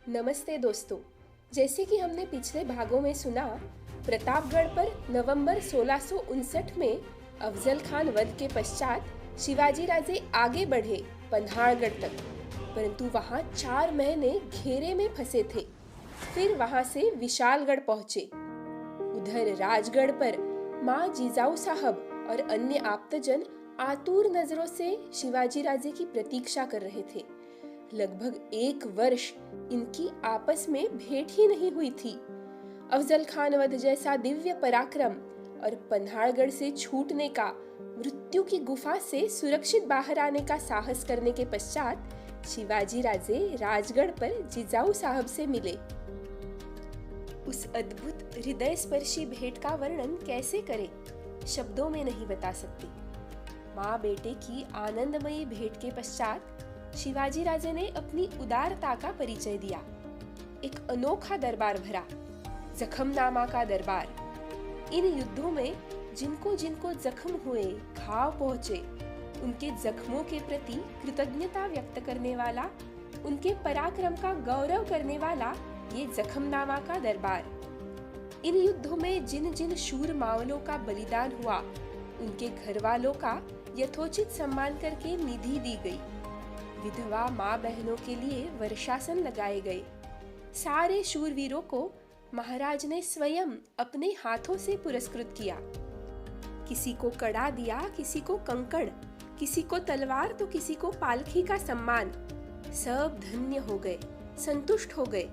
नमस्ते दोस्तों। जैसे कि हमने पिछले भागों में सुना, प्रतापगढ़ पर नवंबर 1659 में अफजल खान वध के पश्चात शिवाजी राजे आगे बढ़े पन्हाड़गढ़ तक, परंतु वहां 4 महीने घेरे में फंसे थे। फिर वहां से विशालगढ़ पहुंचे। उधर राजगढ़ पर माँ जिजाऊ साहब और अन्य आप्तजन आतुर नजरों से शिवाजी राजे की प्रतीक्षा कर रहे थे। लगभग 1 वर्ष इनकी आपस में भेंट ही नहीं हुई थी। अफजल खान वध जैसा दिव्य पराक्रम और पन्हाड़गढ़ से छूटने का, मृत्यु की गुफा से सुरक्षित बाहर आने का साहस करने के पश्चात शिवाजी राजे राजगढ़ पर जिजाऊ साहब से मिले। उस अद्भुत हृदय स्पर्शी भेंट का वर्णन कैसे करें, शब्दों में नहीं बता सकती। माँ बेटे की आनंदमयी भेंट के पश्चात शिवाजी राजे ने अपनी उदारता का परिचय दिया। एक अनोखा दरबार भरा, जखमनामा का दरबार। इन युद्धों में जिनको जिनको जख्म हुए, घाव पहुंचे, उनके जख्मों के प्रति कृतज्ञता व्यक्त करने वाला, उनके पराक्रम का गौरव करने वाला ये जखमनामा का दरबार। इन युद्धों में जिन जिन शूर मावलों का बलिदान हुआ, उनके घर वालों का यथोचित सम्मान करके निधि दी गई। विधवा माँ बहनों के लिए वर्षासन लगाए गए। सारे शूरवीरों को महाराज ने स्वयं अपने हाथों से पुरस्कृत किया। किसी को कड़ा दिया, किसी को कंकड़, किसी को तलवार तो किसी को पालखी का सम्मान। सब धन्य हो गए, संतुष्ट हो गए।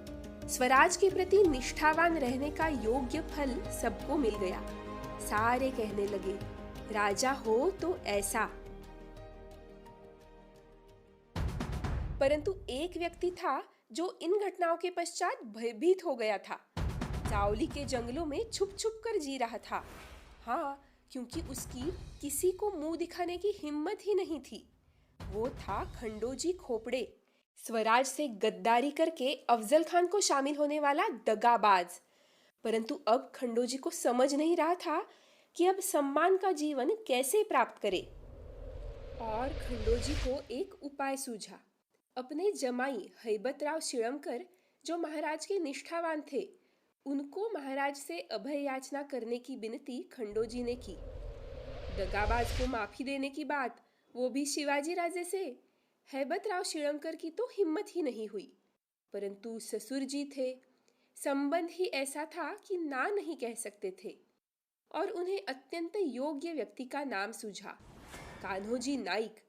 स्वराज के प्रति निष्ठावान रहने का योग्य फल सबको मिल गया। सारे कहने लगे, राजा हो तो ऐसा। परंतु एक व्यक्ति था जो इन घटनाओं के पश्चात भयभीत हो गया था। जावली के जंगलों में छुप छुप कर जी रहा था। हाँ, क्योंकि उसकी किसी को मुंह दिखाने की हिम्मत ही नहीं थी। वो था खंडोजी खोपड़े, स्वराज से गद्दारी करके अफजल खान को शामिल होने वाला दगाबाज। परंतु अब खंडोजी को समझ नहीं रहा था कि अब सम्मान का जीवन कैसे प्राप्त करे। और खंडोजी को एक उपाय सूझा। अपने जमाई हैबतराव शिळमकर, जो महाराज के निष्ठावान थे, उनको महाराज से अभय याचना करने की विनती खंडोजी ने की। दगाबाज को माफी देने की बात, वो भी शिवाजी राजे से। हैबतराव शिळमकर की तो हिम्मत ही नहीं हुई। परंतु ससुर जी थे, संबंध ही ऐसा था कि ना नहीं कह सकते थे। और उन्हें अत्यंत योग्य व्यक्ति का नाम सूझा, कान्होजी नाईक।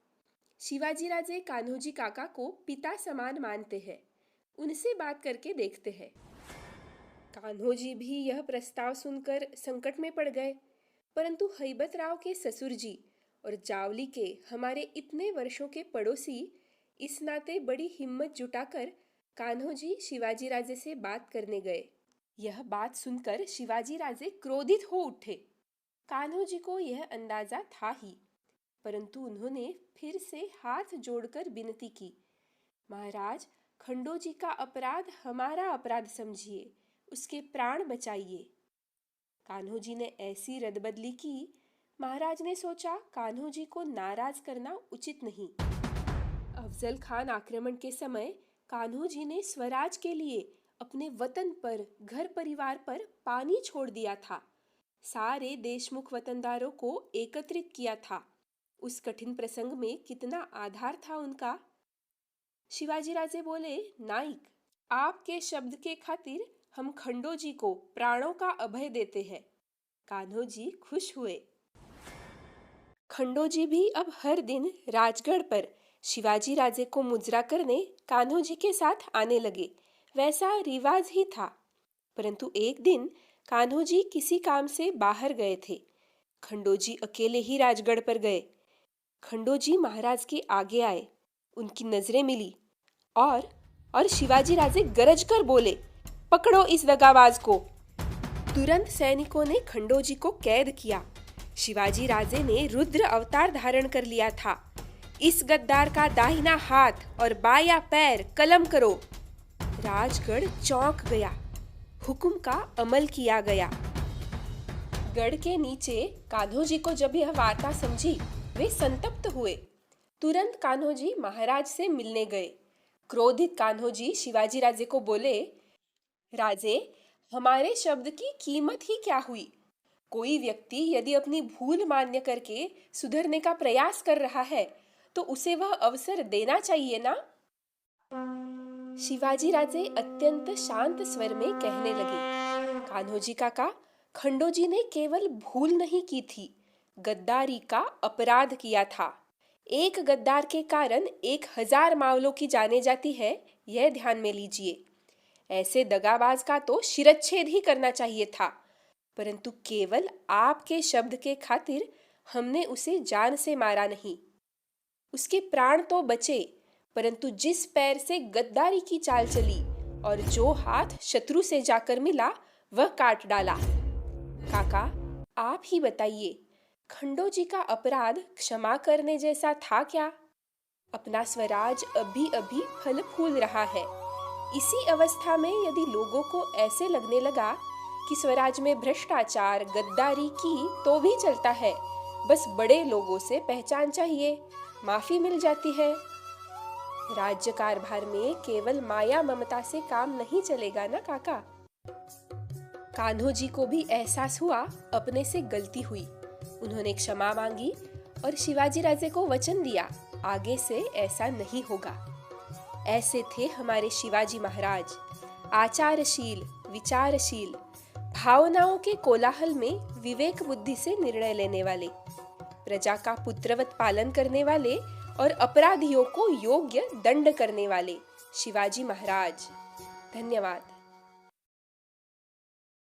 शिवाजी राजे कान्होजी काका को पिता समान मानते हैं। उनसे बात करके देखते हैं। कान्होजी भी यह प्रस्ताव सुनकर संकट में पड़ गए। परंतु हैबतराव के ससुर जी और जावली के हमारे इतने वर्षों के पड़ोसी इस नाते बड़ी हिम्मत जुटाकर कान्होजी शिवाजी राजे से बात करने गए। यह बात सुनकर शिवाजी राजे क्रोधित हो उठे। कान्होजी को यह अंदाजा था ही, परंतु उन्होंने फिर से हाथ जोड़कर विनती की, महाराज, खंडोजी का अपराध हमारा अपराध समझिए, उसके प्राण बचाइए। कान्होजी ने ऐसी रदबदली की, महाराज ने सोचा कान्होजी को नाराज करना उचित नहीं। अफजल खान आक्रमण के समय कान्होजी ने स्वराज के लिए अपने वतन पर, घर परिवार पर पानी छोड़ दिया था। सारे देशमुख वतनदारों को एकत्रित किया था। उस कठिन प्रसंग में कितना आधार था उनका। शिवाजी राजे बोले, नाईक, आपके शब्द के खातिर हम खंडोजी को प्राणों का अभय देते हैं। कान्होजी खुश हुए। खंडोजी भी अब हर दिन राजगढ़ पर शिवाजी राजे को मुजरा करने कान्होजी के साथ आने लगे। वैसा रिवाज ही था। परंतु एक दिन कान्होजी किसी काम से बाहर गए थे। खंडोजी अकेले ही राजगढ़ पर गए। खंडोजी महाराज के आगे आए, उनकी नजरें मिली और शिवाजी राजे गरज कर बोले, पकड़ो इस दगाबाज को। तुरंत सैनिकों ने खंडोजी को कैद किया। शिवाजी राजे ने रुद्र अवतार धारण कर लिया था। इस गद्दार का दाहिना हाथ और बायां पैर कलम करो। राजगढ़ चौंक गया। हुक्म का अमल किया गया। गढ़ के नीचे कान्होजी को जब यह वार्ता समझी, वे संतप्त हुए। तुरंत कान्होजी महाराज से मिलने गए। क्रोधित कान्होजी शिवाजी राजे को बोले, राजे, हमारे शब्द की कीमत ही क्या हुई? कोई व्यक्ति यदि अपनी भूल मान्य करके सुधरने का प्रयास कर रहा है, तो उसे वह अवसर देना चाहिए ना? शिवाजी राजे अत्यंत शांत स्वर में कहने लगे, कान्होजी काका, खंडोजी ने केवल भूल नहीं की थी, गद्दारी का अपराध किया था। एक गद्दार के कारण 1000 मावलों की जाने जाती है, यह ध्यान में लीजिए। ऐसे दगाबाज का तो शिरच्छेद ही करना चाहिए था, परंतु केवल आपके शब्द के खातिर हमने उसे जान से मारा नहीं। उसके प्राण तो बचे, परंतु जिस पैर से गद्दारी की चाल चली और जो हाथ शत्रु से जाकर मिला, वह काट डाला। काका, आप ही बताइए, खंडोजी का अपराध क्षमा करने जैसा था क्या? अपना स्वराज अभी अभी फल फूल रहा है। इसी अवस्था में यदि लोगों को ऐसे लगने लगा कि स्वराज में भ्रष्टाचार, गद्दारी की तो भी चलता है, बस बड़े लोगों से पहचान चाहिए, माफी मिल जाती है। राज्य कारभार में केवल माया ममता से काम नहीं चलेगा ना काका। कान्होजी को भी एहसास हुआ अपने से गलती हुई। उन्होंने क्षमा मांगी और शिवाजी राजे को वचन दिया, आगे से ऐसा नहीं होगा। ऐसे थे हमारे शिवाजी महाराज, आचारशील, विचारशील, भावनाओं के कोलाहल में विवेक बुद्धि से निर्णय लेने वाले, प्रजा का पुत्रवत पालन करने वाले और अपराधियों को योग्य दंड करने वाले शिवाजी महाराज। धन्यवाद।